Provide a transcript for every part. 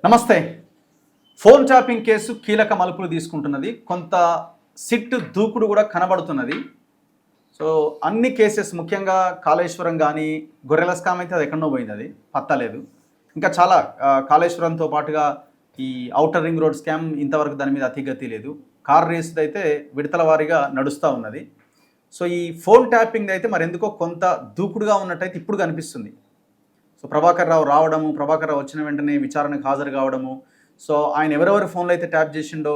నమస్తే. Phone tapping case కీలక మలుపులు తీసుకుంటున్నది. కొంత సిట్ దూకుడు కూడా కనబడుతున్నది. సో అన్ని కేసెస్ ముఖ్యంగా కాళేశ్వరం కానీ గొర్రెల స్కామ్ అయితే అది ఎక్కడో పోయింది, అది పత్తలేదు. ఇంకా చాలా కాళేశ్వరంతో పాటుగా ఈ ఔటర్ రింగ్ రోడ్ స్కామ్ ఇంతవరకు దాని మీద అతిగతి లేదు. కార్ రేస్ది అయితే విడతల వారీగా నడుస్తూ ఉన్నది. సో ఈ ఫోన్ ట్యాపింగ్ అయితే మరెందుకో కొంత దూకుడుగా ఉన్నట్టయితే ఇప్పుడు కనిపిస్తుంది. సో ప్రభాకర్ రావు వచ్చిన వెంటనే విచారణకు హాజరు కావడము. సో ఆయన ఎవరెవరి ఫోన్లో అయితే ట్యాప్ చేసిండో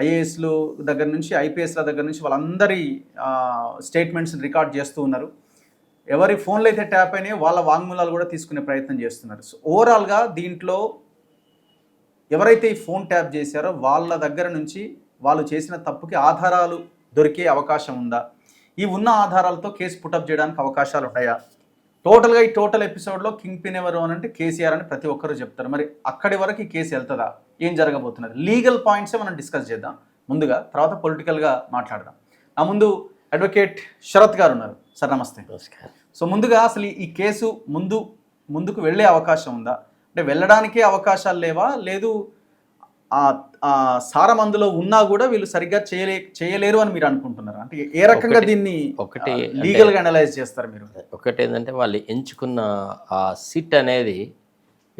ఐఏఎస్లు దగ్గర నుంచి ఐపీఎస్ల దగ్గర నుంచి వాళ్ళందరి స్టేట్మెంట్స్ని రికార్డ్ చేస్తూ ఉన్నారు. ఎవరి ఫోన్లో అయితే ట్యాప్ అయినాయో వాళ్ళ వాంగ్మూలాలు కూడా తీసుకునే ప్రయత్నం చేస్తున్నారు. సో ఓవరాల్గా దీంట్లో ఎవరైతే ఈ ఫోన్ ట్యాప్ చేశారో వాళ్ళ దగ్గర నుంచి వాళ్ళు చేసిన తప్పుకి ఆధారాలు దొరికే అవకాశం ఉందా, ఈ ఉన్న ఆధారాలతో కేసు పుటప్ చేయడానికి అవకాశాలు ఉంటాయా? టోటల్గా ఈ టోటల్ ఎపిసోడ్లో కింగ్ పిన్ ఎవరు అని అంటే కేసీఆర్ అని ప్రతి ఒక్కరు చెప్తారు. మరి అక్కడి వరకు ఈ కేసు వెళ్తుందా, ఏం జరగబోతున్నది, లీగల్ పాయింట్సే మనం డిస్కస్ చేద్దాం ముందుగా, తర్వాత పొలిటికల్గా మాట్లాడదాం. నా ముందు అడ్వకేట్ శరత్ గారు ఉన్నారు. సార్ నమస్తే. నమస్కారం. సో ముందుగా అసలు ఈ కేసు ముందుకు వెళ్ళే అవకాశం ఉందా, అంటే వెళ్ళడానికే అవకాశాలు లేవా, లేదు సారం అందులో ఉన్నా కూడా వీళ్ళు సరిగ్గా చేయలేరు అని మీరు అనుకుంటున్నారు? అంటే ఏ రకంగా దీన్ని ఒకటి లీగల్గా అనలైజ్ చేస్తారు మీరు? ఒకటి ఏంటంటే వాళ్ళు ఎంచుకున్న ఆ సిట్ అనేది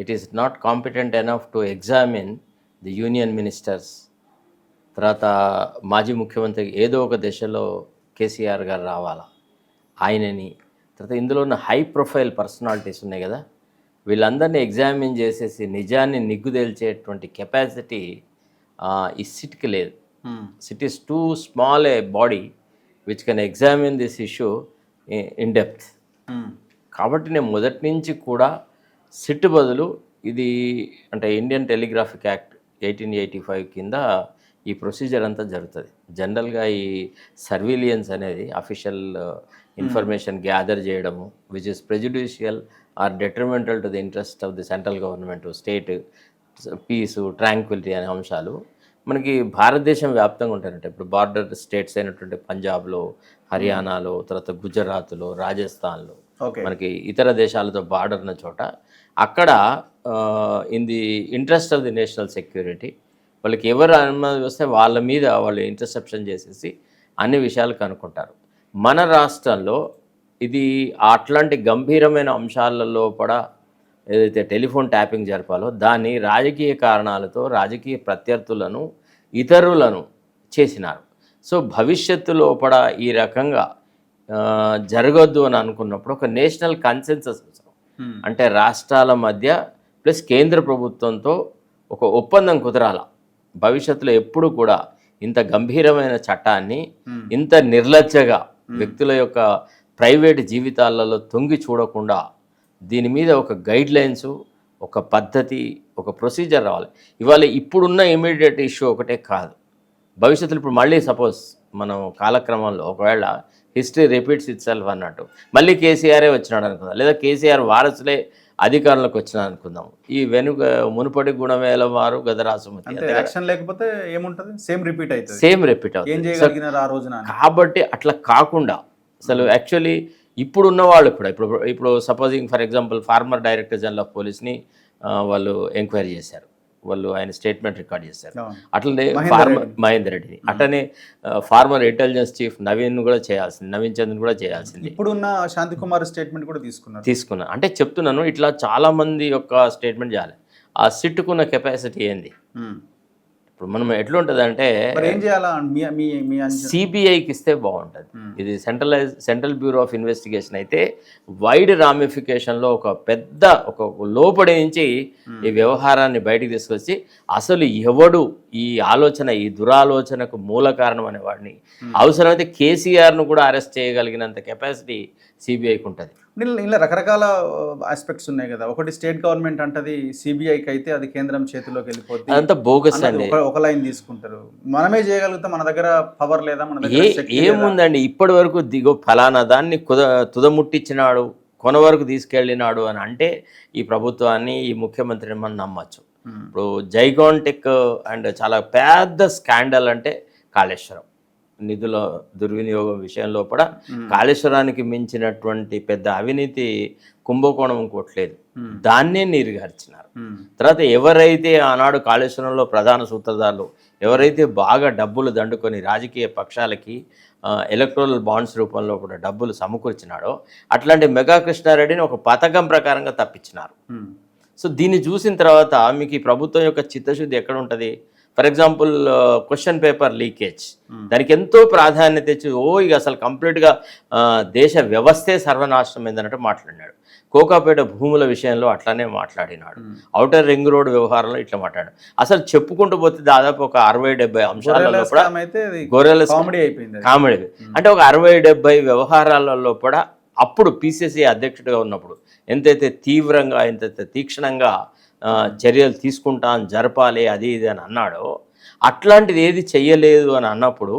it is not competent enough to examine the union ministers, తర్వాత మాజీ ముఖ్యమంత్రి ఏదో ఒక దశలో కేసీఆర్ గారు రావాలా ఆయనని, తర్వాత ఇందులో ఉన్న హై ప్రొఫైల్ పర్సనాలిటీస్ ఉన్నాయి కదా, వీళ్ళందరినీ ఎగ్జామిన్ చేసేసి నిజాన్ని నిగ్గుదేల్చేటువంటి కెపాసిటీ ఈ సిట్కి లేదు. SIT is two small A body which can examine this issue in depth. కాబట్టి నేను మొదటి నుంచి కూడా సిట్ బదులు ఇది అంటే ఇండియన్ టెలిగ్రాఫిక్ యాక్ట్ 1885 కింద ఈ ప్రొసీజర్ అంతా జరుగుతుంది. జనరల్గా ఈ సర్వీలియన్స్ అనేది అఫీషియల్ ఇన్ఫర్మేషన్ గ్యాదర్ చేయడము which is prejudicial or detrimental to the interest of the central government, state peace, tranquility అనే అంశాలు మనకి భారతదేశం వ్యాప్తంగా ఉంటాయంటే ఇప్పుడు బార్డర్ స్టేట్స్ అయినటువంటి పంజాబ్లో, హర్యానాలో, తర్వాత గుజరాత్లో, రాజస్థాన్లో, మనకి ఇతర దేశాలతో బార్డర్ ఉన్న చోట అక్కడ in the interest of the national security వాళ్ళకి ఎవరు అనుమతి వస్తే వాళ్ళ మీద వాళ్ళు ఇంటర్సెప్షన్ చేసేసి అన్ని విషయాలు కనుక్కుంటారు. మన రాష్ట్రంలో ఇది అట్లాంటి గంభీరమైన అంశాలలో కూడా ఏదైతే టెలిఫోన్ ట్యాపింగ్ జరపాలో దాన్ని రాజకీయ కారణాలతో రాజకీయ ప్రత్యర్థులను ఇతరులను చేసినారు. సో భవిష్యత్తులో కూడా ఈ రకంగా జరగొద్దు అని అనుకున్నప్పుడు ఒక నేషనల్ కన్సెన్సస్ అవసరం. అంటే రాష్ట్రాల మధ్య ప్లస్ కేంద్ర ప్రభుత్వంతో ఒక ఒప్పందం కుదరాల. భవిష్యత్తులో ఎప్పుడు కూడా ఇంత గంభీరమైన చట్టాన్ని ఇంత నిర్లజ్జగా వ్యక్తుల యొక్క ప్రైవేట్ జీవితాలలో తొంగి చూడకుండా దీని మీద ఒక గైడ్ లైన్స్, ఒక పద్ధతి, ఒక ప్రొసీజర్ రావాలి. ఇవాళ ఇప్పుడున్న ఇమీడియట్ ఇష్యూ ఒకటే కాదు, భవిష్యత్తులో ఇప్పుడు మళ్ళీ సపోజ్ మనం కాలక్రమంలో ఒకవేళ హిస్టరీ రిపీట్స్ ఇట్ సెల్ఫ్ అన్నట్టు మళ్ళీ కేసీఆరే వచ్చినాడు అనుకుందాం, లేదా కేసీఆర్ వారసులే అధికారంలోకి వచ్చినా అనుకుందాం, ఈ మునుపటి గుణమేల వారు గదరాసుమతి యాక్షన్ లేకపోతే ఏముంటుంది, సేమ్ రిపీట్ అవుతుంది. రోజున. కాబట్టి అట్లా కాకుండా అసలు యాక్చువల్లీ ఇప్పుడున్న వాళ్ళు కూడా ఇప్పుడు supposing for example former director general of పోలీస్ని వాళ్ళు ఎంక్వైరీ చేశారు, వాళ్ళు ఆయన స్టేట్మెంట్ రికార్డ్ చేశారు. అట్లనే మహేందర్ రెడ్డిని, అట్లనే former intelligence chief Naveen Chandran కూడా చేయాల్సింది. ఇప్పుడున్న శాంతి కుమార్ స్టేట్మెంట్ కూడా తీసుకున్నా అంటే చెప్తున్నాను, ఇట్లా చాలా మంది యొక్క స్టేట్మెంట్ చేయాలి. ఆ సిట్టుకున్న కెపాసిటీ ఏంది? ఇప్పుడు మనం ఎట్లుంటుంది అంటే సిబిఐకి ఇస్తే బాగుంటుంది. ఇది సెంట్రల్ బ్యూరో ఆఫ్ ఇన్వెస్టిగేషన్ అయితే వైడ్ రామిఫికేషన్లో ఒక పెద్ద ఒక లోపడి నుంచి ఈ వ్యవహారాన్ని బయటికి తీసుకొచ్చి అసలు ఎవడు ఈ ఆలోచన, ఈ దురాలోచనకు మూల కారణం అనే వాడిని అవసరమైతే కేసీఆర్ను కూడా అరెస్ట్ చేయగలిగినంత కెపాసిటీ సిబిఐకి ఉంటుంది. ఇలా రకరకాల ఆస్పెక్ట్స్ ఉన్నాయి కదా. ఒకటి స్టేట్ గవర్నమెంట్ అంటది సిబిఐకి అయితే అది కేంద్రం చేతిలోకి వెళ్ళిపోతుంది, అదంతా బోగస్ అండి. ఒక లైన్ తీసుకుంటారు, మనమే చేయగలుగుతాం, మన దగ్గర పవర్ లేదా, మన దగ్గర ఏముందండి. ఇప్పటి వరకు ఫలానా దాన్ని తుదముట్టించినాడు, కొన వరకు తీసుకెళ్ళినాడు అని అంటే ఈ ప్రభుత్వాన్ని, ఈ ముఖ్యమంత్రిని మనం నమ్మచ్చు. ఇప్పుడు జైగాంటిక్ అండ్ చాలా పెద్ద స్కాండల్ అంటే కాళేశ్వరం. నిధుల దుర్వినియోగం విషయంలో కూడా కాళేశ్వరానికి మించినటువంటి పెద్ద అవినీతి కుంభకోణం ఇంకోట్లేదు. దాన్నే నీరుగార్చినారు. తర్వాత ఎవరైతే ఆనాడు కాళేశ్వరంలో ప్రధాన సూత్రధారులు ఎవరైతే బాగా డబ్బులు దండుకొని రాజకీయ పక్షాలకి ఎలక్ట్రల్ బాండ్స్ రూపంలో కూడా డబ్బులు సమకూర్చినాడో అట్లాంటి మెగా కృష్ణారెడ్డిని ఒక పథకం ప్రకారంగా తప్పించినారు. సో దీన్ని చూసిన తర్వాత మీకు ఈ ప్రభుత్వం యొక్క చిత్తశుద్ధి ఎక్కడ ఉంటుంది? For example question paper leakage, దానికి ఎంతో ప్రాధాన్యత ఇచ్చి ఇక అసలు కంప్లీట్గా దేశ వ్యవస్థే సర్వనాశనం ఏందన్నట్టు మాట్లాడినాడు. కోకాపేట భూముల విషయంలో అట్లానే మాట్లాడినాడు. ఔటర్ రింగ్ రోడ్ వ్యవహారంలో ఇట్లా మాట్లాడాడు. అసలు చెప్పుకుంటూ పోతే దాదాపు ఒక 60-70 అంశాలలో కూడా గొర్రెల కామెడీ అంటే ఒక 60-70 వ్యవహారాలలో కూడా అప్పుడు పిసిసి అధ్యక్షుడిగా ఉన్నప్పుడు ఎంతైతే తీవ్రంగా ఎంతైతే తీక్షణంగా చర్యలు తీసుకుంటాం జరపాలి అది ఇది అని అన్నాడో అట్లాంటిది ఏది చెయ్యలేదు అని అన్నప్పుడు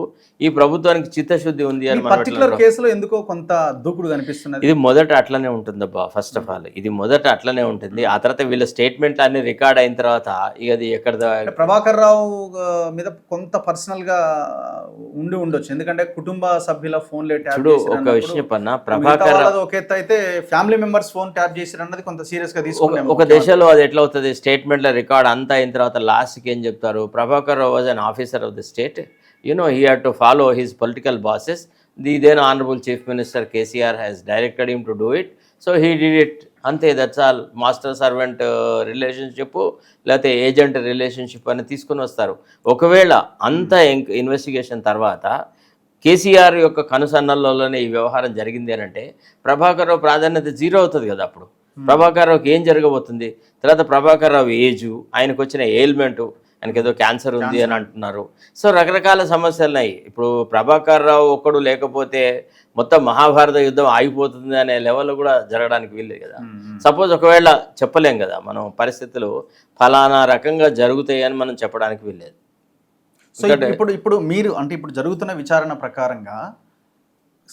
ఈ ప్రభుత్వానికి చిత్తశుద్ధి ఉంది అని పర్టికులర్ కేసులో ఎందుకో కొంత దూకుడు కనిపిస్తున్నది. ఇది మొదట అట్లనే ఉంటుందబ్బా. ఫస్ట్ ఆఫ్ ఆల్ ఇది మొదట అట్లనే ఉంటుంది. ఆ తర్వాత వీళ్ళ స్టేట్మెంట్లు అన్ని రికార్డ్ అయిన తర్వాత ఇక అది ఎక్కడ ప్రభాకర్ రావు మీద కొంత పర్సనల్ గా ఉండొచ్చు. ఎందుకంటే కుటుంబ సభ్యుల ఫోన్లే ట్యాప్ చేసి ఒక విషయం చెప్పన్నా, ప్రభాకర్ రావు ఒక ఎత్తు అయితే ఫ్యామిలీ మెంబర్స్ ఫోన్ ట్యాప్ చేసి అన్నది కొంత సీరియస్ గా తీసుకున్నాం. ఒక దేశంలో అది ఎట్లా అవుతుంది? స్టేట్మెంట్ల రికార్డ్ అంతా అయిన తర్వాత లాస్ట్కి ఏం చెప్తారు? Prabhakar Rao was an officer of the state, he had to follow his political bosses. The then Honorable Chief Minister KCR has directed him to do it. So he did it. Ante, that's all. Master servant relationship లేకపోతే agent relationship అని తీసుకుని వస్తారు. ఒకవేళ అంత investigation తర్వాత కేసీఆర్ యొక్క కనుసన్నల్లోనే ఈ వ్యవహారం జరిగింది అని అంటే ప్రభాకర్ రావు ప్రాధాన్యత జీరో అవుతుంది కదా. అప్పుడు ప్రభాకర్ రావుకి ఏం జరగబోతుంది? తర్వాత ప్రభాకర్ రావు ఏజు, ఆయనకు వచ్చిన ఎయిల్మెంటు, ఆయనకి ఏదో క్యాన్సర్ ఉంది అని అంటున్నారు. సో రకరకాల సమస్యలు ఉన్నాయి. ఇప్పుడు ప్రభాకర్ రావు ఒక్కడు లేకపోతే మొత్తం మహాభారత యుద్ధం ఆగిపోతుంది అనే లెవెల్లో కూడా జరగడానికి వీల్లేదు కదా. సపోజ్ ఒకవేళ చెప్పలేం కదా మనం, పరిస్థితులు ఫలానా రకంగా జరుగుతాయి అని మనం చెప్పడానికి వీల్లేదు. సో ఇప్పుడు మీరు అంటే ఇప్పుడు జరుగుతున్న విచారణ ప్రకారంగా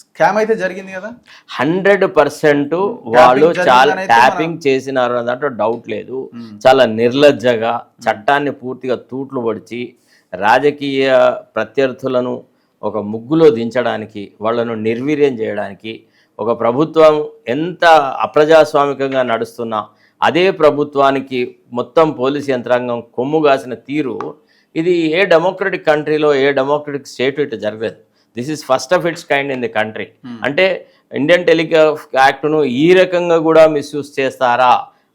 స్కామ్ అయితే జరిగింది కదా 100%. వాళ్ళు చాలా ట్యాపింగ్ చేసినారు అన్న దాంట్లో డౌట్ లేదు. చాలా నిర్లజ్జగా చట్టాన్ని పూర్తిగా తూట్లు పడిచి రాజకీయ ప్రత్యర్థులను ఒక ముగ్గులో దించడానికి, వాళ్ళను నిర్వీర్యం చేయడానికి, ఒక ప్రభుత్వం ఎంత అప్రజాస్వామికంగా నడుస్తున్నా అదే ప్రభుత్వానికి మొత్తం పోలీస్ యంత్రాంగం కొమ్ముగాసిన తీరు ఇది ఏ డెమోక్రటిక్ కంట్రీలో ఏ డెమోక్రటిక్ స్టేట్ ఇటు జరగలేదు. This is first of it's kind in the country. అంటే ఇండియన్ టెలిగ్రాఫ్ యాక్ట్ను ఈ రకంగా కూడా మిస్యూజ్ చేస్తారా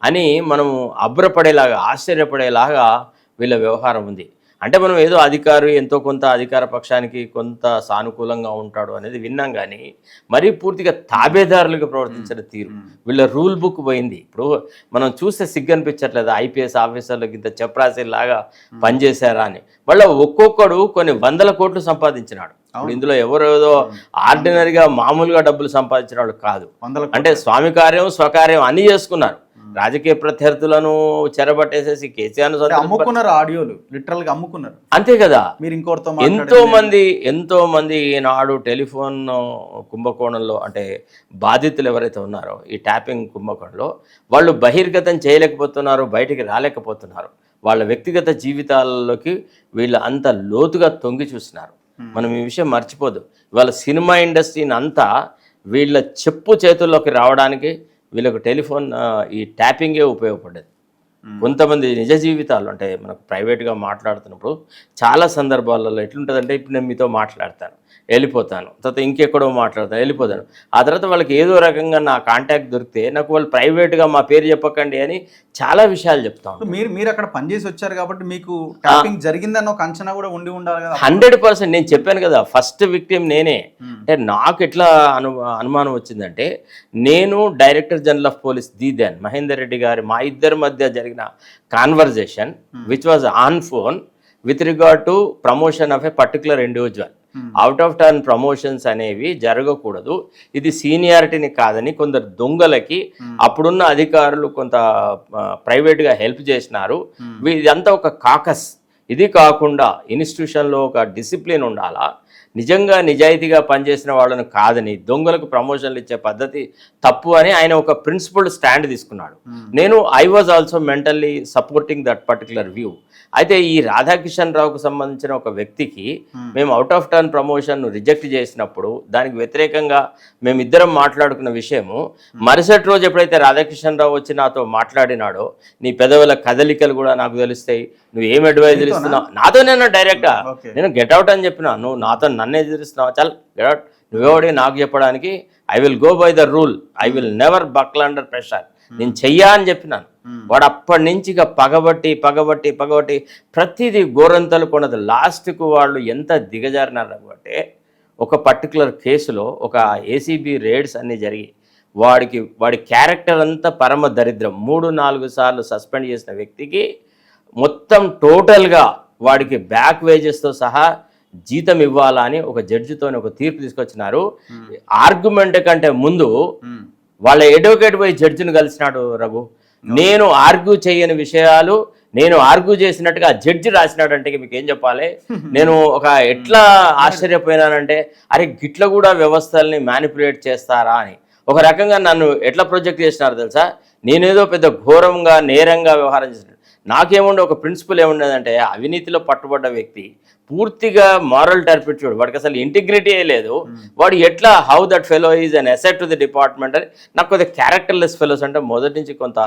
అని మనము అభ్రపడేలాగా ఆశ్చర్యపడేలాగా వీళ్ళ వ్యవహారం ఉంది. అంటే మనం ఏదో అధికారి ఎంతో కొంత అధికార పక్షానికి కొంత సానుకూలంగా ఉంటాడు అనేది విన్నాం, కానీ మరీ పూర్తిగా తాబేదారులుగా ప్రవర్తించిన తీరు వీళ్ళ రూల్ బుక్ పోయింది. ఇప్పుడు మనం చూస్తే సిగ్గు అనిపించట్లేదు, ఐపీఎస్ ఆఫీసర్లకు ఇంత చెప్రాసీలాగా పనిచేశారా అని. వాళ్ళ ఒక్కొక్కడు కొన్ని 100 కోట్లు సంపాదించినాడు. ఇప్పుడు ఇందులో ఎవరేదో ఆర్డినరీగా మామూలుగా డబ్బులు సంపాదించిన వాళ్ళు కాదు. అంటే స్వామి కార్యం స్వకార్యం అన్ని చేసుకున్నారు. రాజకీయ ప్రత్యర్థులను చెరబట్టేసేసి కేసీఆర్ అమ్ముకున్నారు, ఆడియోలు లిటరల్ గా అమ్ముకున్నారు. అంతే కదా. మీరు ఇంకోటితో ఎంతో మంది ఈనాడు టెలిఫోన్ కుంభకోణంలో అంటే బాధితులు ఎవరైతే ఉన్నారో ఈ ట్యాపింగ్ కుంభకోణంలో వాళ్ళు బహిర్గతం చేయలేకపోతున్నారు, బయటికి రాలేకపోతున్నారు. వాళ్ళ వ్యక్తిగత జీవితాలలోకి వీళ్ళు అంత లోతుగా తొంగి చూసినారు. మనం ఈ విషయం మర్చిపోదు. ఇవాళ సినిమా ఇండస్ట్రీని అంతా వీళ్ళ చెప్పు చేతుల్లోకి రావడానికి వీళ్ళకు టెలిఫోన్ ఈ ట్యాపింగే ఉపయోగపడేది. కొంతమంది నిజ జీవితాలు అంటే మనకు ప్రైవేట్గా మాట్లాడుతున్నప్పుడు చాలా సందర్భాలలో ఎట్లుంటుందంటే, ఇప్పుడు నేను మీతో మాట్లాడతాను, వెళ్ళిపోతాను, తర్వాత ఇంకెక్కడో మాట్లాడతాను, వెళ్ళిపోతాను. ఆ తర్వాత వాళ్ళకి ఏదో రకంగా నా కాంటాక్ట్ దొరికితే నాకు వాళ్ళు ప్రైవేట్గా మా పేరు చెప్పకండి అని చాలా విషయాలు చెప్తాను. మీరు అక్కడ పనిచేసి వచ్చారు కాబట్టి మీకు ట్యాపింగ్ జరిగిందన్న ఒక అంచనా కూడా ఉండాలి కదా. 100%. నేను చెప్పాను కదా, ఫస్ట్ విక్టిమ్ నేనే. అంటే నాకు ఎట్లా అనుమానం వచ్చిందంటే, నేను డైరెక్టర్ జనరల్ ఆఫ్ పోలీస్ దీదన్ మహేందర్ రెడ్డి గారి మా ఇద్దరి మధ్య జరిగిన conversation which was on phone with regard to promotion of a particular individual. Out of turn promotions అనేవి జరగకూడదు, ఇది సీనియారిటీని కాదని కొందరు దొంగలకి అప్పుడున్న అధికారులు కొంత ప్రైవేట్గా హెల్ప్ చేసినారు. ఇదంతా ఒక కాకస్. ఇది కాకుండా ఇన్స్టిట్యూషన్లో ఒక డిసిప్లిన్ ఉండాలా, నిజంగా నిజాయితీగా పనిచేసిన వాళ్ళను కాదని దొంగలకు ప్రమోషన్లు ఇచ్చే పద్ధతి తప్పు అని ఆయన ఒక ప్రిన్సిపల్డ్ స్టాండ్ తీసుకున్నాడు. నేను I was also mentally supporting that particular view. అయితే ఈ రాధాకిషన్ రావుకు సంబంధించిన ఒక వ్యక్తికి మేము out of turn promotion reject చేసినప్పుడు దానికి వ్యతిరేకంగా మేమిద్దరం మాట్లాడుకున్న విషయము మరుసటి రోజు ఎప్పుడైతే రాధాకిషన్ రావు వచ్చి నాతో మాట్లాడినాడో నీ పెదవుల కదలికలు కూడా నాకు తెలుస్తాయి, నువ్వు ఏం అడ్వైజర్ ఇస్తున్నావు నాతోనే డైరెక్ట్గా నేను గెట్అవుట్ అని చెప్పిన, నువ్వు నాతో నన్ను ఎదురిస్తున్నావు, చాలా గెట్అవుట్, నువ్వేవాడి నాకు చెప్పడానికి I will go by the rule, I will never buckle under pressure, నేను చెయ్యా అని చెప్పినాను. వాడు అప్పటి నుంచి ఇక పగబట్టి ప్రతిదీ గోరంతలు కొనదు. లాస్ట్కు వాళ్ళు ఎంత దిగజారినారు అంటే ఒక పర్టికులర్ కేసులో ఒక ఏసీబీ రేడ్స్ అన్నీ జరిగి వాడి క్యారెక్టర్ అంతా పరమ దరిద్రం. 3-4 సార్లు సస్పెండ్ చేసిన వ్యక్తికి మొత్తం టోటల్గా వాడికి బ్యాక్ వేజెస్తో సహా జీతం ఇవ్వాలా అని ఒక జడ్జితో ఒక తీర్పు తీసుకొచ్చినారు. ఆర్గ్యుమెంట్ కంటే ముందు వాళ్ళ అడ్వకేట్ పోయి జడ్జిని కలిసినాడు రఘు. నేను ఆర్గ్యూ చేయని విషయాలు నేను ఆర్గ్యూ చేసినట్టుగా జడ్జి రాసినాడంటే మీకు ఏం చెప్పాలి. నేను ఒక ఎట్లా ఆశ్చర్యపోయినానంటే అరే గిట్ల కూడా వ్యవస్థల్ని మ్యానిపులేట్ చేస్తారా అని. ఒక రకంగా నన్ను ఎట్లా ప్రొజెక్ట్ చేసినారు తెలుసా, నేనేదో పెద్ద ఘోరంగా నేరంగా వ్యవహారం చేసినట్టు. నాకేముండే ఒక ప్రిన్సిపల్ ఏముండేదంటే అవినీతిలో పట్టుబడ్డ వ్యక్తి పూర్తిగా మారల్ టర్పిట్యూడ్, వాడికి అసలు ఇంటిగ్రిటీయే లేదు, వాడు ఎట్లా how that fellow is an asset to the department అని. నాకు కొద్దిగా క్యారెక్టర్లెస్ ఫెలోస్ అంటే మొదటి నుంచి కొంత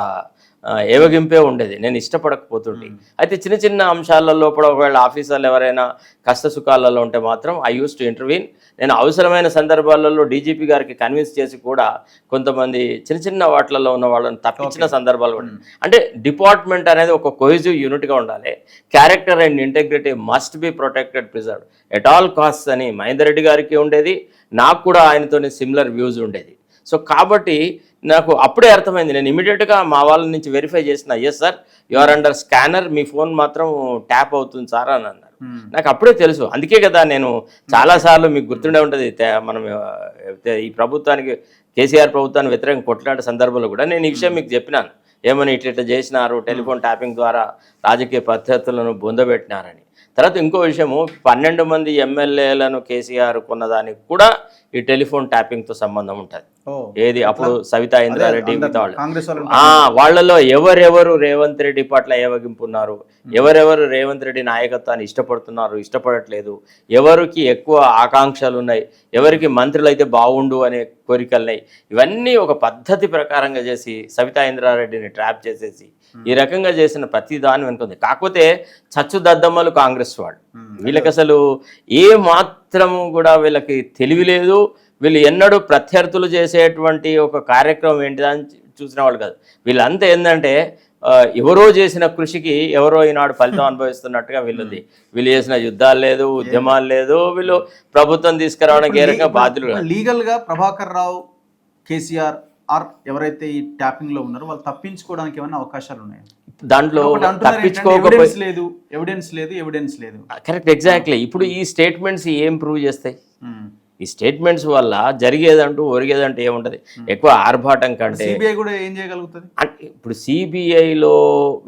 ఏవగింపే ఉండేది, నేను ఇష్టపడకపోతుంటే. అయితే చిన్న చిన్న అంశాలలో కూడా ఒకవేళ ఆఫీసర్లు ఎవరైనా కష్ట సుఖాలలో ఉంటే మాత్రం ఐ యూస్ టు ఇంటర్వ్యూన్. నేను అవసరమైన సందర్భాలలో డీజీపీ గారికి కన్విన్స్ చేసి కూడా కొంతమంది చిన్న చిన్న వాటిలలో ఉన్న వాళ్ళని తప్పించిన సందర్భాలు ఉన్నాయి. అంటే డిపార్ట్మెంట్ అనేది ఒక కోహెసివ్ యూనిట్గా ఉండాలి. Character and integrity must be protected, preserved at all costs అని మహేందర్ రెడ్డి గారికి ఉండేది, నాకు కూడా ఆయనతోనే సిమిలర్ వ్యూస్ ఉండేది. సో కాబట్టి నాకు అప్పుడే అర్థమైంది. నేను ఇమీడియట్గా మా వాళ్ళ నుంచి వెరిఫై చేసిన, yes sir you are under scanner, మీ ఫోన్ మాత్రం ట్యాప్ అవుతుంది సార్ అని అన్నారు. నాకు అప్పుడే తెలుసు. అందుకే కదా నేను చాలాసార్లు మీకు గుర్తుండే ఉంటుంది, మనం ఈ ప్రభుత్వానికి కేసీఆర్ ప్రభుత్వాన్ని వ్యతిరేకంగా కొట్లాడే సందర్భంలో కూడా నేను ఈ విషయం మీకు చెప్పినాను. ఏమని ఇట్లా చేసినారు, టెలిఫోన్ ట్యాపింగ్ ద్వారా రాజకీయ ప్రత్యర్థులను బొందబెట్టినారని. తర్వాత ఇంకో విషయము, 12 మంది ఎమ్మెల్యేలను కేసీఆర్ కొన్నదానికి కూడా ఈ టెలిఫోన్ ట్యాపింగ్తో సంబంధం ఉంటుంది. ఏది అప్పుడు సవితా ఇంద్రారెడ్డి వాళ్ళలో ఎవరెవరు రేవంత్ రెడ్డి పట్ల ఏవగింపున్నారు, ఎవరెవరు రేవంత్ రెడ్డి నాయకత్వాన్ని ఇష్టపడుతున్నారు, ఇష్టపడట్లేదు, ఎవరికి ఎక్కువ ఆకాంక్షలు ఉన్నాయి, ఎవరికి మంత్రులు అయితే బాగుండు అనే కోరికలున్నాయి, ఇవన్నీ ఒక పద్ధతి ప్రకారంగా చేసి సవితా ఇంద్రారెడ్డిని ట్రాప్ చేసేసి ఈ రకంగా చేసిన ప్రతి దాని వెనుకుంది. కాకపోతే చచ్చు దద్దమ్మలు కాంగ్రెస్ వాళ్ళు, వీళ్ళకి అసలు ఏ మాత్రము కూడా వీళ్ళకి తెలివి లేదు. వీళ్ళు ఎన్నడూ ప్రత్యర్థులు చేసేటువంటి ఒక కార్యక్రమం ఏంటిదని చూసిన వాళ్ళు కాదు. వీళ్ళంతా ఏంటంటే ఎవరో చేసిన కృషికి ఎవరో ఈనాడు ఫలితం అనుభవిస్తున్నట్టుగా వీళ్ళుంది. వీళ్ళు చేసిన యుద్ధాలు లేదు, ఉద్యమాలు లేదు, వీళ్ళు ప్రభుత్వం తీసుకురావడానికి ఏ రకంగా బాధ్యులు. లీగల్గా ప్రభాకర్ రావు, కేసీఆర్ ఎవరైతే ఈ ట్యాపింగ్ లో ఉన్నారో వాళ్ళు తప్పించుకోవడానికి ఏమైనా అవకాశాలు ఉన్నాయి? దాంట్లో ఎవిడెన్స్ లేదు. Correct, exactly. ఇప్పుడు ఈ స్టేట్మెంట్స్ ఏం ప్రూవ్ చేస్తాయి? ఈ స్టేట్మెంట్స్ వల్ల జరిగేదంటూ ఒరిగేదంటూ ఏముంటది? ఎక్కువ ఆర్భాటం కంటే సిబిఐ కూడా ఏం చేయగలుగుతుంది అంటే ఇప్పుడు సిబిఐలో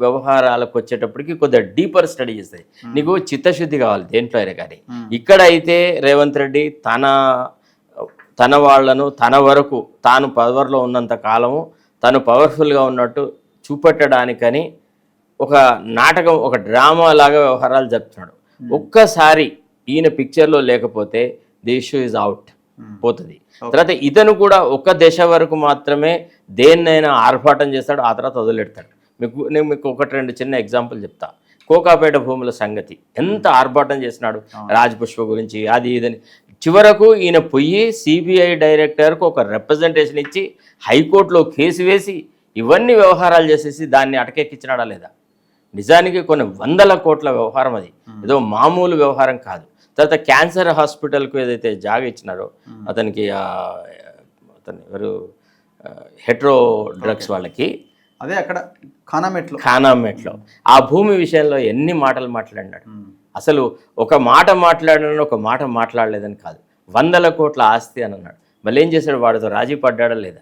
వ్యవహారాలకు వచ్చేటప్పటికి కొద్దిగా డీపర్ స్టడీ చేస్తాయి. నీకు చిత్తశుద్ధి కావాలి దేంట్లో అయినా కానీ. ఇక్కడ అయితే రేవంత్ రెడ్డి తన వాళ్లను తన వరకు తాను పవర్లో ఉన్నంత కాలము తను పవర్ఫుల్గా ఉన్నట్టు చూపెట్టడానికని ఒక నాటకం, ఒక డ్రామా లాగా వ్యవహారాలు జరుపుతున్నాడు. ఒక్కసారి ఈయన పిక్చర్లో లేకపోతే ది ఇష్యూ ఈజ్ అవుట్ పోతుంది. తర్వాత ఇతను కూడా ఒక దశ వరకు మాత్రమే దేన్నైనా ఆర్భాటం చేస్తాడు, ఆ తర్వాత వదిలేడతాడు. నేను మీకు 1-2 చిన్న ఎగ్జాంపుల్ చెప్తా. కోకాపేట భూముల సంగతి ఎంత ఆర్భాటం చేసినాడు, రాజపుష్ప గురించి అది ఇదని. చివరకు ఈయన పోయి సిబిఐ డైరెక్టర్కు ఒక రిప్రజెంటేషన్ ఇచ్చి హైకోర్టులో కేసు వేసి ఇవన్నీ వ్యవహారాలు చేసేసి దాన్ని అటకెక్కించినాడా లేదా? నిజానికి కొన్ని 100 కోట్ల వ్యవహారం, అది ఏదో మామూలు వ్యవహారం కాదు. తర్వాత క్యాన్సర్ హాస్పిటల్కు ఏదైతే జాగ ఇచ్చినారో అతనికి, అతను ఎవరు హెట్రో డ్రగ్స్ వాళ్ళకి, అదే అక్కడ ఖానామెట్లో ఆ భూమి విషయంలో ఎన్ని మాటలు మాట్లాడినాడు. అసలు ఒక మాట మాట్లాడిన ఒక మాట మాట్లాడలేదని కాదు, 100 కోట్ల ఆస్తి అని అన్నాడు. మళ్ళీ ఏం చేశాడు? వాడితో రాజీ పడ్డాడా లేదా?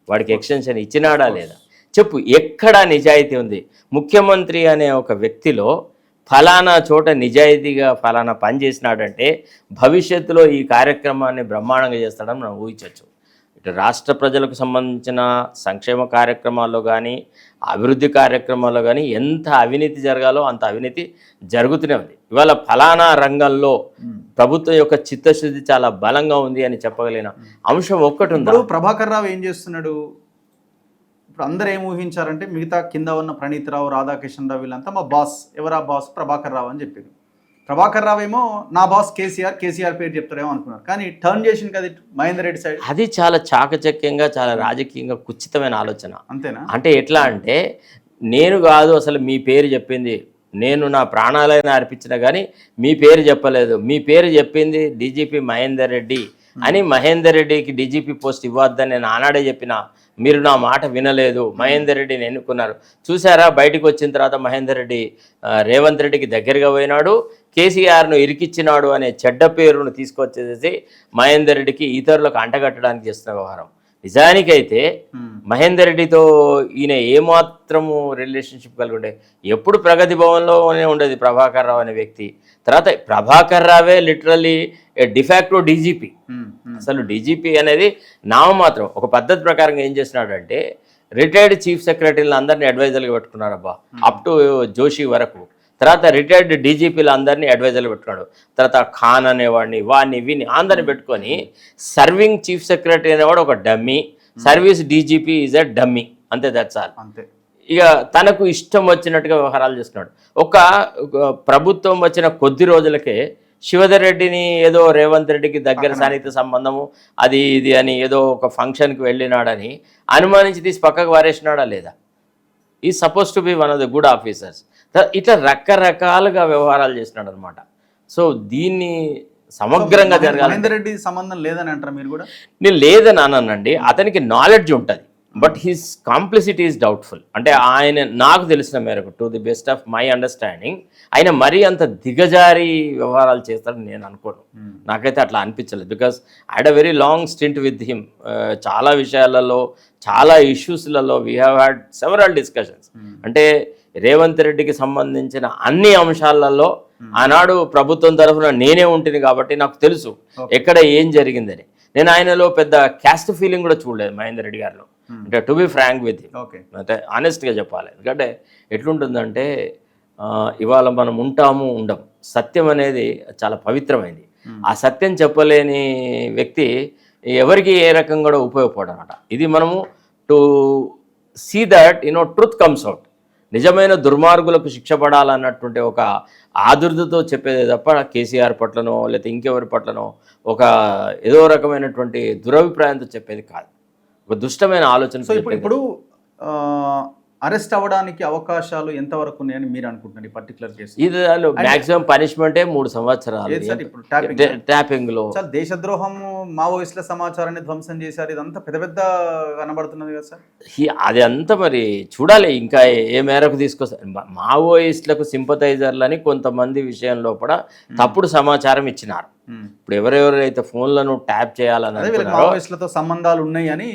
వాడికి ఎక్స్టెన్షన్ ఇచ్చినాడా లేదా? చెప్పు, ఎక్కడా నిజాయితీ ఉంది? ముఖ్యమంత్రి అనే ఒక వ్యక్తిలో ఫలానా చోట నిజాయితీగా ఫలానా పని చేసినాడంటే భవిష్యత్తులో ఈ కార్యక్రమాన్ని బ్రహ్మాండంగా చేస్తాడని మనం ఊహించవచ్చు. ఇటు రాష్ట్ర ప్రజలకు సంబంధించిన సంక్షేమ కార్యక్రమాల్లో కానీ అభివృద్ధి కార్యక్రమాల్లో కానీ ఎంత అవినీతి జరగాలో అంత అవినీతి జరుగుతూనే ఉంది. ఇవాళ ఫలానా రంగంలో ప్రభుత్వం యొక్క చిత్తశుద్ధి చాలా బలంగా ఉంది అని చెప్పగలిగిన అంశం ఒక్కటి ఉంది. ఇప్పుడు ప్రభాకర్ రావు ఏం చేస్తున్నాడు? ఇప్పుడు అందరూ ఏం ఊహించారంటే మిగతా కింద ఉన్న ప్రణీత్ రావు, రాధాకిషన్ రావు వీళ్ళంతా మా బాస్. ఎవరా బాస్? ప్రభాకర్ రావు అని చెప్పారు. ప్రభాకర్ రావు ఏమో నా బాస్ కేసీఆర్, కేసీఆర్ పేరు చెప్తారేమో అనుకున్నారు. కానీ టర్న్ చేసింది కదా మహేందర్ రెడ్డి సైడ్. అది చాలా చాకచక్యంగా, చాలా రాజకీయంగా కుచితమైన ఆలోచన. అంతేనా? అంటే ఎట్లా అంటే, నేను కాదు అసలు మీ పేరు చెప్పింది, నేను నా ప్రాణాలైనా అర్పించిన కానీ మీ పేరు చెప్పలేదు, మీ పేరు చెప్పింది డీజీపీ మహేందర్ రెడ్డి అని. మహేందర్ రెడ్డికి డీజీపీ పోస్ట్ ఇవ్వద్దని నేను ఆనాడే చెప్పిన, మీరు నా మాట వినలేదు, మహేందర్ రెడ్డిని ఎన్నుకున్నారు. చూసారా, బయటకు వచ్చిన తర్వాత మహేందర్ రెడ్డి రేవంత్ రెడ్డికి దగ్గరగా పోయినాడు, కేసీఆర్ను ఇరికిచ్చినాడు అనే చెడ్డ పేరును తీసుకొచ్చేసి మహేందర్ రెడ్డికి ఇతరులకు అంటగట్టడానికి చేస్తున్న వ్యవహారం. నిజానికైతే మహేందర్ రెడ్డితో ఈయన ఏమాత్రము రిలేషన్షిప్ కలిగి ఉండే, ఎప్పుడు ప్రగతి భవన్లోనే ఉండేది ప్రభాకర్ రావు అనే వ్యక్తి. తర్వాత ప్రభాకర్ రావే లిటరల్లీ డిఫాక్టో డీజీపీ. అసలు డీజీపీ అనేది నామమాత్రం. ఒక పద్ధతి ప్రకారంగా ఏం చేస్తున్నాడంటే, రిటైర్డ్ చీఫ్ సెక్రటరీలు అందరినీ అడ్వైజర్గా పెట్టుకున్నాడు అబ్బా, అప్ టు జోషి వరకు. తర్వాత రిటైర్డ్ డీజీపీలు అందరినీ అడ్వైజర్లు పెట్టుకున్నాడు. తర్వాత ఖాన్ అనేవాడిని, వాడిని వీని అందరిని పెట్టుకొని సర్వింగ్ చీఫ్ సెక్రటరీ అనేవాడు ఒక dummy, service DGP is a dummy, అంతే, దట్స్ ఆల్. అంతే. ఇక తనకు ఇష్టం వచ్చినట్టుగా వ్యవహారాలు చేస్తున్నాడు. ఒక ప్రభుత్వం వచ్చిన కొద్ది రోజులకే శివధర్ రెడ్డిని ఏదో రేవంత్ రెడ్డికి దగ్గర సన్నిహిత సంబంధము అది ఇది అని ఏదో ఒక ఫంక్షన్కి వెళ్ళినాడని అనుమానించి తీసి పక్కకు వారేసినాడా లేదా? ఈ suppose to be one of the good officers. ఇట్లా రకరకాలుగా వ్యవహారాలు చేసినాడు అనమాట. సో దీన్ని సమగ్రంగా జరగాలి. మహేందర్ రెడ్డి సంబంధం లేదని అంటారా మీరు కూడా? నేను లేదని అన్నానండి, అతనికి నాలెడ్జ్ ఉంటుంది, but his complicity is doubtful. అంటే ఆయన నాకు తెలిసిన మేరకు, to the best of my understanding, ఆయన మరీ అంత దిగజారి వ్యవహారాలు చేస్తాడని నేను అనుకోను. నాకైతే అట్లా అనిపించలేదు. Because I had a very long stint with him. చాలా విషయాలలో, చాలా ఇష్యూస్లలో we have had several discussions. అంటే రేవంత్ రెడ్డికి సంబంధించిన అన్ని అంశాలలో ఆనాడు ప్రభుత్వం తరఫున నేనే ఉంటుంది కాబట్టి నాకు తెలుసు ఎక్కడ ఏం జరిగిందని. నేను ఆయనలో పెద్ద క్యాస్ట్ ఫీలింగ్ కూడా చూడలేదు మహేందర్ రెడ్డి గారిలో. అంటే to be frank with him, అంటే ఆనెస్ట్గా చెప్పాలి. ఎందుకంటే ఎట్లుంటుందంటే, ఇవాళ మనం ఉంటాము ఉండం, సత్యం అనేది చాలా పవిత్రమైంది. ఆ సత్యం చెప్పలేని వ్యక్తి ఎవరికి ఏ రకంగా కూడా ఉపయోగపడదు అనమాట. ఇది మనము to see that truth comes out. నిజమైన దుర్మార్గులకు శిక్ష పడాలన్నటువంటి ఒక ఆదుర్దతో చెప్పేదే తప్ప కేసీఆర్ పట్లనో లేకపోతే ఇంకెవరి పట్లనో ఒక ఏదో రకమైనటువంటి దురభిప్రాయంతో చెప్పేది కాదు. ఒక దుష్టమైన ఆలోచన. సో ఇప్పుడు అరెస్ట్ అవ్వడానికి అవకాశాలు ఎంతవరకు ఉన్నాయని మీరు అనుకుంటున్నారు ఈ పర్టికులర్ కేసు? ఇది మాక్సిమం పనిష్మెంటే 3 సంవత్సరాలు. ట్యాపింగ్ లో దేశద్రోహం, మావోయిస్టుల సమాచారాన్ని ధ్వంసం చేశారు, ఇదంతా పెద్ద పెద్ద కనబడుతున్నది కదా సార్. అది అంతా మరి చూడాలి ఇంకా ఏ మేరకు తీసుకొస్తారు. మావోయిస్టులకు సింపథైజర్లని కొంతమంది విషయంలో కూడా తప్పుడు సమాచారం ఇచ్చినారు. ఇప్పుడు ఎవరెవరైతే ఫోన్లను ట్యాప్ చేయాలనుకుంటున్నారో సంబంధాలు ఉన్నాయని